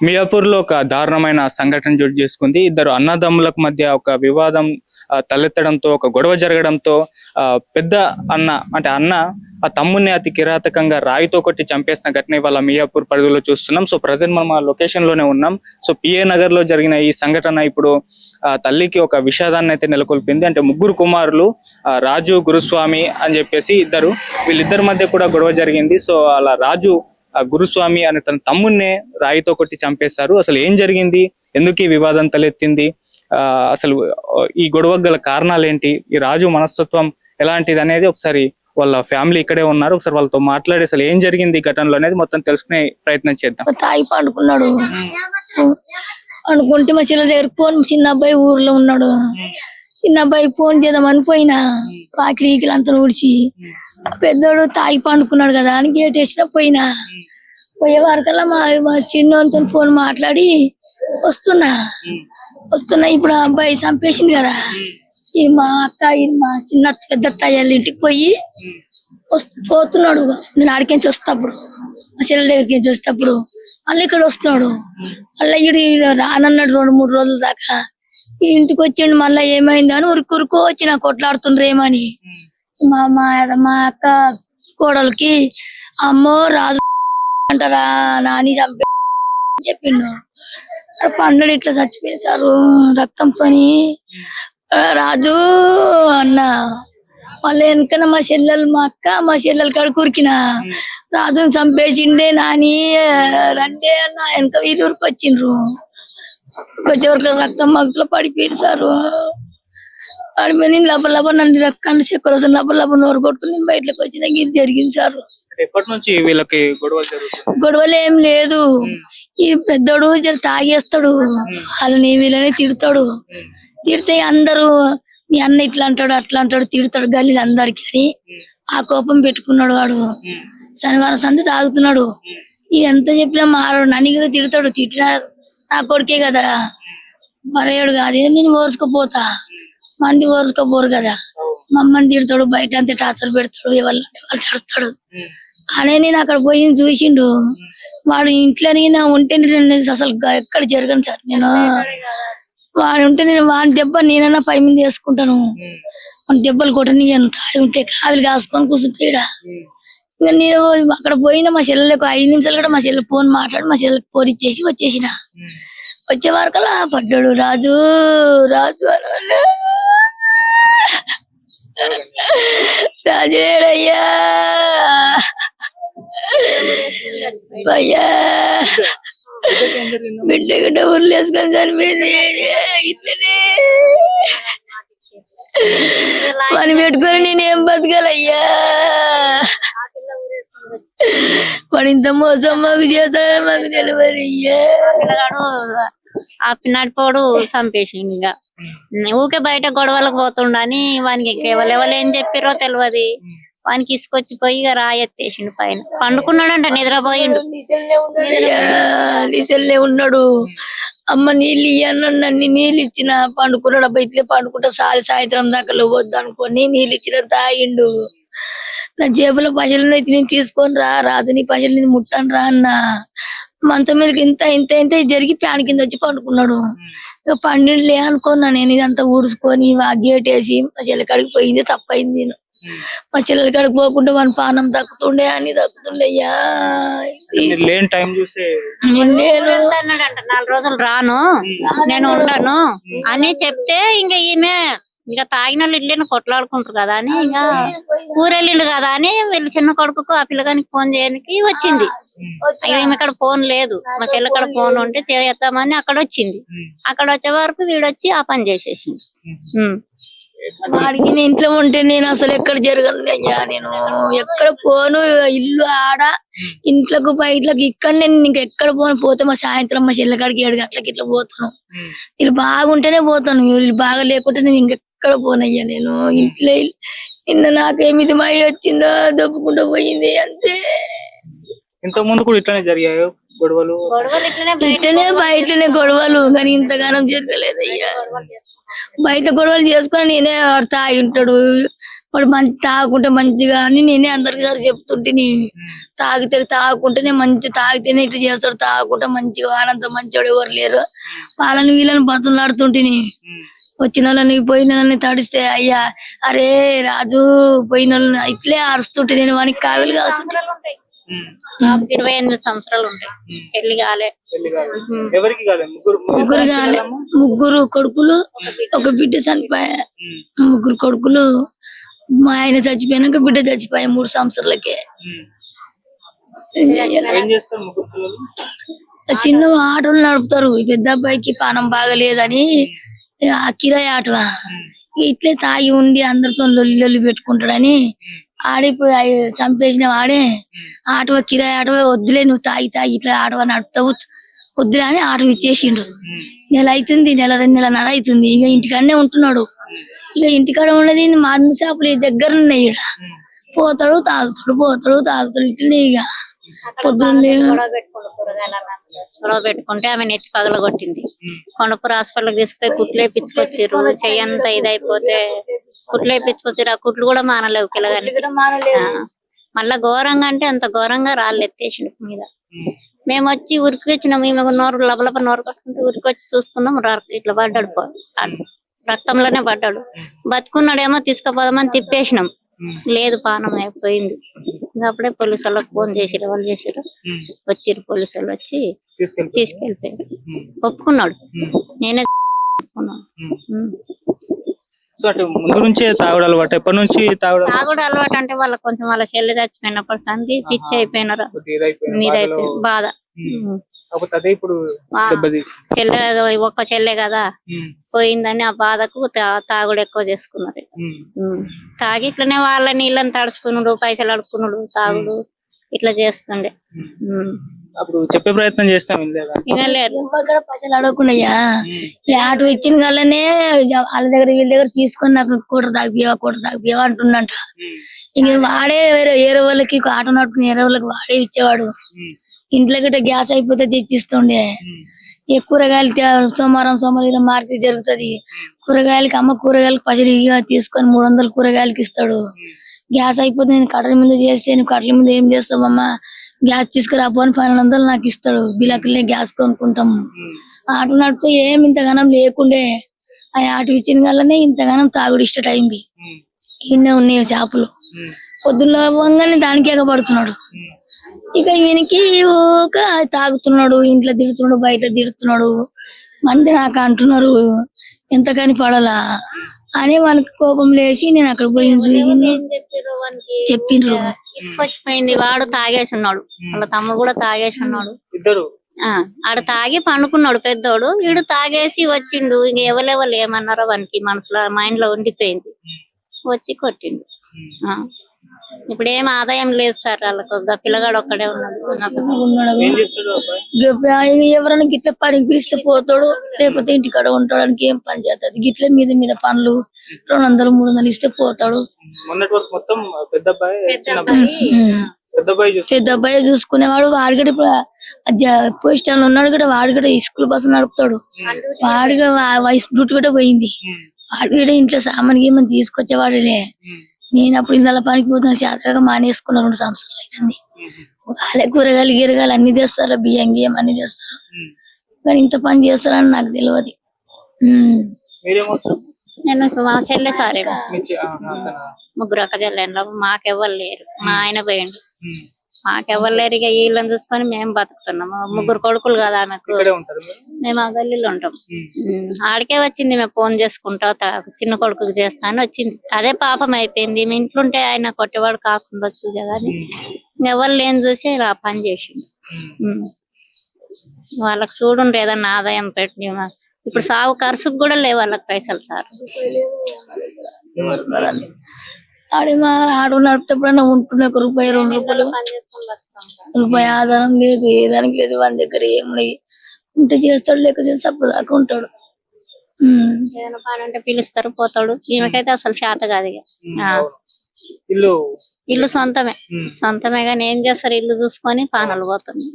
మియాపూర్ లో ఒక దారుణమైన సంఘటన చోటు చేసుకుంది. ఇద్దరు అన్నదమ్ములకు మధ్య ఒక వివాదం తలెత్తడంతో, ఒక గొడవ జరగడంతో పెద్ద అన్న అంటే అన్న ఆ తమ్ముని అతి కిరాతకంగా రాయితో కొట్టి చంపేసిన ఘటన ఇవాళ మియాపూర్ పరిధిలో చూస్తున్నాం. సో ప్రజెంట్ మనం ఆ లొకేషన్ లోనే ఉన్నాం. సో పిఏ నగర్ లో జరిగిన ఈ సంఘటన ఇప్పుడు తల్లికి ఒక విషాదాన్ని అయితే నెలకొల్పింది. అంటే ముగ్గురు కుమారులు రాజు, గురుస్వామి అని చెప్పేసి వీళ్ళిద్దరి మధ్య కూడా గొడవ జరిగింది. సో అలా రాజు గురుస్వామి అనే తన తమ్మున్నే రాయితో కొట్టి చంపేశారు. అసలు ఏం జరిగింది, ఎందుకు ఈ వివాదం తలెత్తింది, అసలు ఈ గొడవకు గల కారణాలు ఏంటి, ఈ రాజు మనస్తత్వం ఎలాంటిది అనేది ఒకసారి వాళ్ళ ఫ్యామిలీ ఇక్కడే ఉన్నారు, ఒకసారి వాళ్ళతో మాట్లాడి అసలు ఏం జరిగింది ఈ ఘటనలో అనేది మొత్తం తెలుసుకునే ప్రయత్నం చేద్దాం. తాగి పండుకున్నాడు. అనుకుంటే మా చిన్న దగ్గర ఫోన్, చిన్న అబ్బాయి ఊర్లో ఉన్నాడు. చిన్న అబ్బాయి ఫోన్ చేద్దామని పోయినా, వాకిలి అంతా ఊడిచి పెద్దోడు తాగి పండుకున్నాడు కదా అని గేట్ వేసిన పోయినా. పోయే వరకల్లా మా చిన్నోనితో ఫోన్ మాట్లాడి వస్తున్నా. ఇప్పుడు ఆ అబ్బాయి చంపేసింది కదా. ఈ మా అక్క, మా చిన్న పెద్ద తయ్యాల ఇంటికి పోయి పోతున్నాడు. నేను ఆడికించి వస్తప్పుడు, మా చెల్లెల దగ్గరికి వస్తప్పుడు మళ్ళీ ఇక్కడ వస్తున్నాడు. మళ్ళీ ఇడు రానన్నాడు 2-3 రోజుల దాకా. ఈ ఇంటికి వచ్చిండు. మళ్ళీ ఏమైంది అని ఉరుకు వచ్చి నాకు కొట్లాడుతుండ్రు ఏమని. మా అక్క కోడలికి అమ్మో రాజు అంటారా నాని చంపే చెప్పిండు. పండుగ ఇట్లా చచ్చిపోయింది సారు రక్తంతో రాజు అన్న. మళ్ళీ వెనకన మా చెల్లెల కాడ కురికిన రాజుని చంపేసిండే నాని రండే అన్న. వెనక వీళ్ళు ఊరికి వచ్చిండ్రు. వచ్చేవరకు రక్తం మగ్గులో పడిపోయింది సారు. ఆడిపోయి లబ్బ నన్ను రక్కాన్ని చక్కెర లబ్బ నోరు కొట్టుకుని బయటకు వచ్చిన ఇది జరిగింది సార్. ఎప్పటి నుంచి వీళ్ళకి గొడవలు ఏం లేదు. ఈ పెద్దోడు జర తాగేస్తాడు, వాళ్ళని వీళ్ళని తిడతాడు. తిడితే అందరూ మీ అన్న ఇట్లా అంటాడు అట్లా అంటాడు తిడతాడు గల్లీలు అందరికి అని ఆ కోపం పెట్టుకున్నాడు. వాడు శనివారం సంధి తాగుతున్నాడు. ఇది ఎంత చెప్పినా మారాడు. నన్ను కూడా తిడతాడు. తిట్టినా నా కొడుకే కదా, మరయాడు కాదు, నేను ఓర్చుకోపోతా. మంది ఓర్చుకోపోరు కదా. మమ్మల్ని తిడతాడు, బయట అంతే టార్చర్ పెడతాడు, ఎవరు చడుస్తాడు అనే. నేను అక్కడ పోయి చూసిండు. వాడు ఇంట్లోనే ఉంటే నేను అసలు ఎక్కడ జరగను సార్. నేను వాడు ఉంటే నేను వాడి దెబ్బ నేనన్నా 5 మంది వేసుకుంటాను. మన దెబ్బలు కొట్టని తాగి ఉంటే కావిలు కాసుకొని కూర్చుంటే ఇంకా నేను అక్కడ పోయినా మా చెల్లెలకు 5 నిమిషాలు కూడా మా చెల్లె ఫోన్ మాట్లాడి మా చెల్లెకి ఫోన్ ఇచ్చేసి వచ్చేసిన. వచ్చే వరకలా పడ్డాడు రాజు అని. రాజేడయ్యా అయ్యా బిడ్డ గిడ్డ ఊర్లు వేసుకొని చనిపోయింది. ఇట్లనే పని పెట్టుకొని నేనేం బతకాలయ్యా. వాడు ఇంత మోసం మాకు చేస్తాడని మాకు తెలియదు అయ్యా. ఆ నడిపోడు చంపేసిండు. ఇక ఊకే బయట గొడవలకు పోతుండని వానికి ఎవరు ఏం చెప్పారో తెలియదు. వానికి ఇసుకొచ్చిపోయి ఇక రాయెత్తేసిండు పైన. పండుకున్నాడంట, నిద్రపోయిండు. నిసెల్నే ఉన్నాడు. అమ్మ నీళ్ళు ఇయ్యన్న నీళ్ళు ఇచ్చిన పండుకున్నాడు. అబ్బాయి ఇట్లే పండుకుంటా సాయంత్రం దాకా వద్దు అనుకొని నీళ్ళు ఇచ్చిన తాగిండు. నా జేబులో పైసలు నేను తీసుకొని రాదు, నీ పైసలు నేను ముట్టాను రా అన్న. మంచం మీద ఇంత జరిగి ప్యాన్ కింద వచ్చి పండుకున్నాడు. ఇక పండిలే అనుకున్నా నేను. ఇదంతా ఊడ్చుకొని గేట్ వేసి మా చెల్లె కాడికి పోయింది. తప్పైంది. నేను మా చెల్లెల కాడికి పోకుండా మన పానం దక్కుతుండే అని దక్కుతుండయ్యా. నేను 4 రోజులు రాను, నేను ఉండను అని చెప్తే ఇంకా ఈమె ఇంకా తాగిన వాళ్ళు ఇట్లనే కొట్లాడుకుంటారు కదా అని ఇంకా ఊరెళ్ళిండు కదా అని వీళ్ళు చిన్న కొడుకు ఆ పిల్లగానికి ఫోన్ చేయడానికి వచ్చింది. ఈమె ఇక్కడ ఫోన్ లేదు, మా చెల్లె కాడ ఫోన్ ఉంటే చేద్దామని అక్కడ వచ్చింది. అక్కడ వచ్చే వరకు వీడొచ్చి ఆ పని చేసేసింది. వాడికి నేను ఇంట్లో ఉంటే నేను అసలు ఎక్కడ జరగను అయ్యా. నేను ఎక్కడ పోను, ఇల్లు ఆడ ఇంట్లోకి బయటకి ఇక్కడ నేను ఇంకెక్కడ పోతే మా సాయంత్రం మా చెల్లె కాడికి 7 గంటలకి ఇట్లా పోతాను. వీళ్ళు బాగుంటేనే పోతాను, వీళ్ళు బాగా లేకుంటే నేను ఇంకెక్కడ పోనయ్యా. నేను ఇంట్లో నిన్న నాకేమిది మై వచ్చిందో దొబ్బుకుంటూ పోయింది అంతే. ఇంత ముందు కూడా ఇట్లానే జరిగాయో గొడవలు? ఇట్లనే బయటనే గొడవలు, కానీ ఇంతగానం జరగలేదయ్యా. బయట గొడవలు చేసుకొని నేనే వాడు తాగి ఉంటాడు, వాడు మంచి తాగుకుంటే మంచిగా అని నేనే అందరికి సార్ చెప్తుంటే తాగుకుంటేనే మంచి తాగితేనే ఇట్లా చేస్తాడు, తాగుకుంటే మంచిగా ఆనందం మంచివాడు ఎవరు లేరు వాళ్ళని వీళ్ళని బతులాడుతుంటిని. వచ్చిన వాళ్ళని పోయిన వాళ్ళని తడిస్తే అయ్యా అరే రాజు పోయిన వాళ్ళని ఇట్లే అరుస్తుంటే నేను వానికి కావిలు కాస్తుంటే. 28 సంవత్సరాలు ఉంటాయి, పెళ్లి కాలే. ఎవరికి కాలేదు? ముగ్గురు కాలే, ముగ్గురు కొడుకులు ఒక బిడ్డ చనిపోయా. ముగ్గురు కొడుకులు మా ఆయన చచ్చిపోయినాక బిడ్డ చచ్చిపోయా 3 సంవత్సరాలకే. ఏం చేస్తారు ముగ్గురు పిల్లలు? చిన్న ఆటోలు నడుపుతారు. ఈ పెద్ద అబ్బాయికి పానం బాగలేదని ఆ కిరాయి ఆటో ఇట్లే తాగి ఉండి అందరితో లొల్లి పెట్టుకుంటాడని ఆడే ఇప్పుడు చంపేసిన వాడే ఆటో కిరాయి ఆటో వద్దులే నువ్వు తాగి ఇట్లా ఆటో నడుపుతావు వద్దులే అని ఆటో ఇచ్చేసిండు. నెల అవుతుంది, 2.5 నెలలు అవుతుంది. ఇక ఇంటికాడనే ఉంటున్నాడు. ఇక ఇంటికాడ ఉన్నది మందు షాపులు దగ్గర ఉన్నాయి. ఈడ పోతాడు తాగుతాడు ఇట్లనే. ఇక పొద్దున్నే గొడవ పెట్టుకుంటే ఆమె నెత్తి పగల కొట్టింది. కొండపూర్ హాస్పిటల్ తీసుకుపోయి కుట్లు వేయించుకొచ్చిర్రు. చెయ్యంతా ఇదైపోతే కుట్లు వేయించుకొచ్చిర్రు. ఆ కుట్లు కూడా మానలేవు పిల్లగాని. మళ్ళా ఘోరంగా అంటే అంత ఘోరంగా రాళ్ళు ఎత్తేసిండు మీద. మేము వచ్చి ఉరికి వచ్చినాము. ఈమె నోరు లబలబ నోరు కట్టుకుంటే ఉరికి వచ్చి చూస్తున్నాం. ఇట్లా పడ్డాడు, రక్తంలోనే పడ్డాడు. బతుకున్నాడేమో తీసుకుపోదామని తిప్పేసినాం, లేదు పానం అయిపోయింది. అప్పుడే పోలీసు వాళ్ళకి ఫోన్ చేసిరు, వాళ్ళు చేసిరు, వచ్చిర్రు పోలీసు వాళ్ళు వచ్చి తీసుకెళ్ళిపోయారు. ఒప్పుకున్నాడు, నేనే ఒప్పుకున్నాను. ముందు నుంచే తాగుడు అలవాటు? ఎప్పటి నుంచి తాగుడు అలవాటు అంటే వాళ్ళకి కొంచెం వాళ్ళ చెల్లి చచ్చిపోయినప్పుడు సంది పిచ్చి అయిపోయినారు, నీదైపోయింది బాధ. చెల్లె ఒక్క చెల్లె కదా పోయిందని ఆ బాధకు తాగుడు ఎక్కువ చేసుకున్నారు. తాగి ఇట్లనే వాళ్ళ నీళ్ళని తడుచుకున్నాడు, పైసలు అడుక్కున్నాడు, తాగుడు ఇట్లా చేస్తుండే. అప్పుడు చెప్పే ప్రయత్నం చేస్తాం, వినలేరు. పైసలు అడగకుండా ఆటో ఇచ్చిన వాళ్ళనే వాళ్ళ దగ్గర వీళ్ళ దగ్గర తీసుకొని నాకు కూట తాగిపోయావా అంటున్నట. ఇంక వాడే వేరే వాళ్ళకి ఆటో నడుపుకుని వేరే వాళ్ళకి వాడే ఇచ్చేవాడు. ఇంట్లో గట్ట గ్యాస్ అయిపోతే తెచ్చిస్తుండే. ఏ కూరగాయలు సోమవారం మార్కెట్ జరుగుతుంది. కూరగాయలకి పైసలు తీసుకొని 300 కూరగాయలకి ఇస్తాడు. గ్యాస్ అయిపోతే నేను కట్టెల మీద చేస్తే నువ్వు కట్టెల మీద ఏం చేస్తావమ్మా, గ్యాస్ తీసుకురాపో అని 1200 నాకు ఇస్తాడు. బిలకులే గ్యాస్ కొనుక్కుంటాము. ఆటో నడిపితే ఏమి ఇంతగానం లేకుండే. ఆ ఆటో ఇచ్చిన వల్లనే ఇంతగానం తాగుడు ఇష్టట్ అయింది. ఇన్నే ఉన్నాయి చేపలు. పొద్దున్న పోగానే దానికి ఎగబడుతున్నాడు. ఇక ఈయనకి ఊక తాగుతున్నాడు, ఇంట్లో తిడుతున్నాడు, బయట తిడుతున్నాడు. మంది నాకు అంటున్నారు ఎంతకని పడాలా అని మనకి కోపం లేచి నేను అక్కడ పోయి చెప్పిండ్రు. తీసుకొచ్చిపోయింది. వాడు తాగేసి ఉన్నాడు, వాళ్ళ తమ్ముడు కూడా తాగేసి ఉన్నాడు. ఆడ తాగి పండుకున్నాడు పెద్దోడు. వీడు తాగేసి వచ్చిండు. ఇంక ఎవరెవరు ఏమన్నారో వానికి మనసులో మైండ్ లో ఉండిపోయింది. వచ్చి కొట్టిండు. ఇప్పుడు ఏం ఆదాయం లేదు సార్ వాళ్ళకు. పిల్లగాడు ఒక్కడే ఉన్నాడు. ఎవరైనా గిట్ల పనికి పిలిస్తే పోతాడు, లేకపోతే ఇంటికాడ ఉంటాడానికి ఏం పని చేస్తుంది. గిట్ల మీద పనులు 200-300 ఇస్తే పోతాడు. పెద్ద అబ్బాయి చూసుకునేవాడు. వాడు కూడా ఇప్పుడు పొజిషన్ లో ఉన్నాడు కూడా. వాడు కూడా స్కూల్ బస్సు నడుపుతాడు. వాడిగా వయసు డ్యూటీ కూడా పోయింది. వాడు కూడా ఇంట్లో సామాన్ గీమని తీసుకొచ్చేవాడులే. నేను అప్పుడు ఇళ్ళ పనికి పోతున్నా, చేతగా మానేసుకున్నా. 2 సంవత్సరాలు అవుతుంది. వాళ్ళే కూరగాయలు అన్ని తెస్తారు, బియ్యం అన్ని తెస్తారు. కానీ ఇంత పని చేస్తారని నాకు తెలియదు. నేను మా చెల్లె సార్, ముగ్గురు అక్క చెల్లెండ్లు. మాకెవ్వరు లేరు. మా ఆయన పోయిండు, మాకెవ్వరు లేరు. ఇక వీళ్ళని చూసుకొని మేము బతుకుతున్నాము. 3 కొడుకులు కదా ఆమెకు. మేము ఆ గల్లీలో ఉంటాం. ఆడికే వచ్చింది. మేము ఫోన్ చేసుకుంటా చిన్న కొడుకుకి చేస్తా అని వచ్చింది. అదే పాపం అయిపోయింది. మేము ఇంట్లుంటే ఆయన కొట్టేవాడు కాకుండా వచ్చు కానీ ఎవరు లేని చూసి ఇలా పని చేసిండు. వాళ్ళకి చూడుండ్రు ఏదన్నా ఆదాయం పెట్టి. ఇప్పుడు సాగు ఖర్చుకు కూడా లేవు వాళ్ళకి పైసలు సార్. ఆడు నడుపుతప్పుడన్నా ఉంటున్నా ₹1-2 రూపాయి ఆధారం లేదు, ఏ దానికి లేదు. వాళ్ళ దగ్గర ఏమి ఉంటే చేస్తాడు, లేక చేసి అప్పటిదాకా ఉంటాడు. ఏదైనా పని అంటే పిలుస్తారు, పోతాడు. ఈమెకైతే అసలు చేత కాదు. ఇల్లు సొంతమే కానీ ఏం చేస్తారు, ఇల్లు చూసుకొని పానాలు పోతుంది.